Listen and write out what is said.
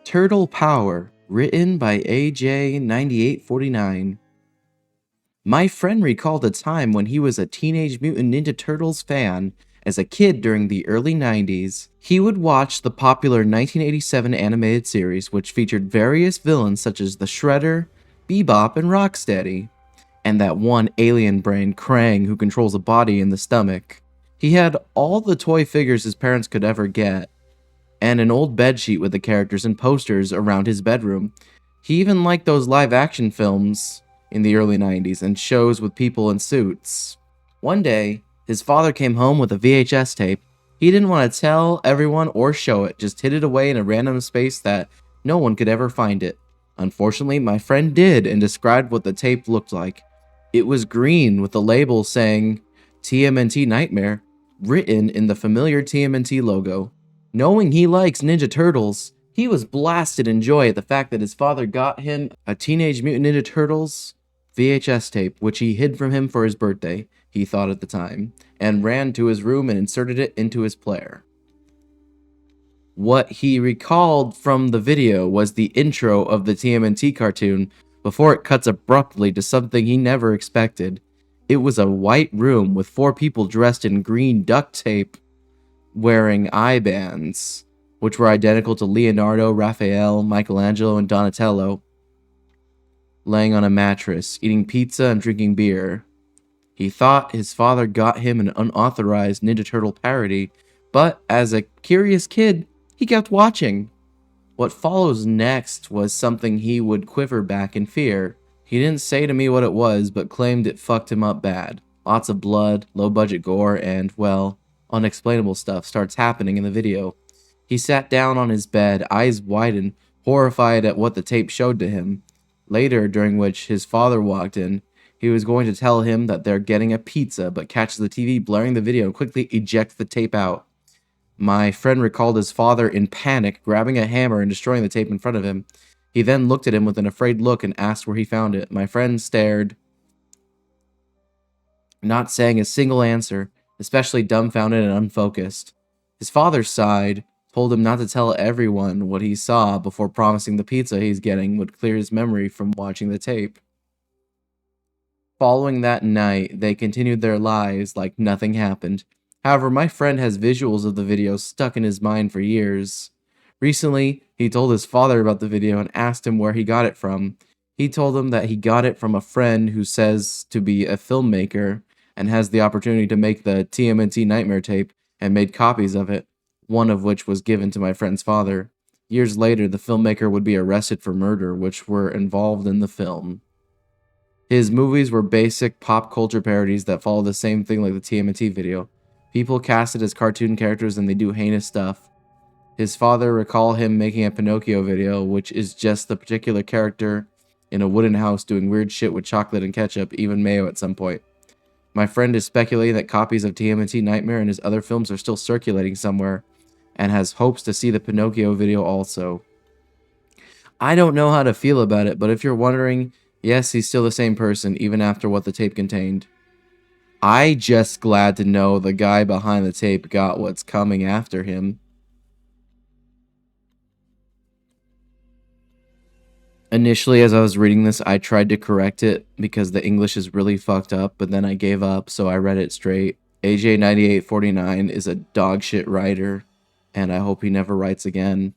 Turtle Power, written by AJ9849. My friend recalled a time when he was a Teenage Mutant Ninja Turtles fan as a kid during the early 90s. He would watch the popular 1987 animated series, which featured various villains such as the Shredder, Bebop, and Rocksteady, and that one alien brain, Krang, who controls a body in the stomach. He had all the toy figures his parents could ever get, and an old bedsheet with the characters and posters around his bedroom. He even liked those live-action films in the early 90s and shows with people in suits. One day, his father came home with a VHS tape. He didn't want to tell everyone or show it, just hid it away in a random space that no one could ever find it. Unfortunately, my friend did and described what the tape looked like. It was green with a label saying TMNT Nightmare, written in the familiar TMNT logo. Knowing he likes Ninja Turtles, he was blasted in joy at the fact that his father got him a Teenage Mutant Ninja Turtles VHS tape, which he hid from him for his birthday, he thought at the time, and ran to his room and inserted it into his player. What he recalled from the video was the intro of the TMNT cartoon before it cuts abruptly to something he never expected. It was a white room with 4 people dressed in green duct tape, wearing eye bands, which were identical to Leonardo, Raphael, Michelangelo, and Donatello, laying on a mattress, eating pizza and drinking beer. He thought his father got him an unauthorized Ninja Turtle parody, but as a curious kid, he kept watching. What follows next was something he would quiver back in fear. He didn't say to me what it was, but claimed it fucked him up bad. Lots of blood, low-budget gore, and, well, unexplainable stuff starts happening in the video. He sat down on his bed, eyes widened, horrified at what the tape showed to him. Later, during which his father walked in, he was going to tell him that they're getting a pizza, but catches the TV blaring the video and quickly ejects the tape out. My friend recalled his father in panic, grabbing a hammer and destroying the tape in front of him. He then looked at him with an afraid look and asked where he found it. My friend stared, not saying a single answer, especially dumbfounded and unfocused. His father sighed, told him not to tell everyone what he saw before promising the pizza he's getting would clear his memory from watching the tape. Following that night, they continued their lives like nothing happened. However, my friend has visuals of the video stuck in his mind for years. Recently, he told his father about the video and asked him where he got it from. He told him that he got it from a friend who says to be a filmmaker and has the opportunity to make the TMNT Nightmare tape and made copies of it, one of which was given to my friend's father. Years later, the filmmaker would be arrested for murder, which were involved in the film. His movies were basic pop culture parodies that follow the same thing like the TMNT video. People cast it as cartoon characters and they do heinous stuff. His father recalled him making a Pinocchio video, which is just the particular character in a wooden house doing weird shit with chocolate and ketchup, even mayo at some point. My friend is speculating that copies of TMNT Nightmare and his other films are still circulating somewhere, and has hopes to see the Pinocchio video also. I don't know how to feel about it, but if you're wondering, yes, he's still the same person, even after what the tape contained. I just glad to know the guy behind the tape got what's coming after him. Initially, as I was reading this, I tried to correct it because the English is really fucked up, but then I gave up, so I read it straight. AJ9849 is a dogshit writer, and I hope he never writes again.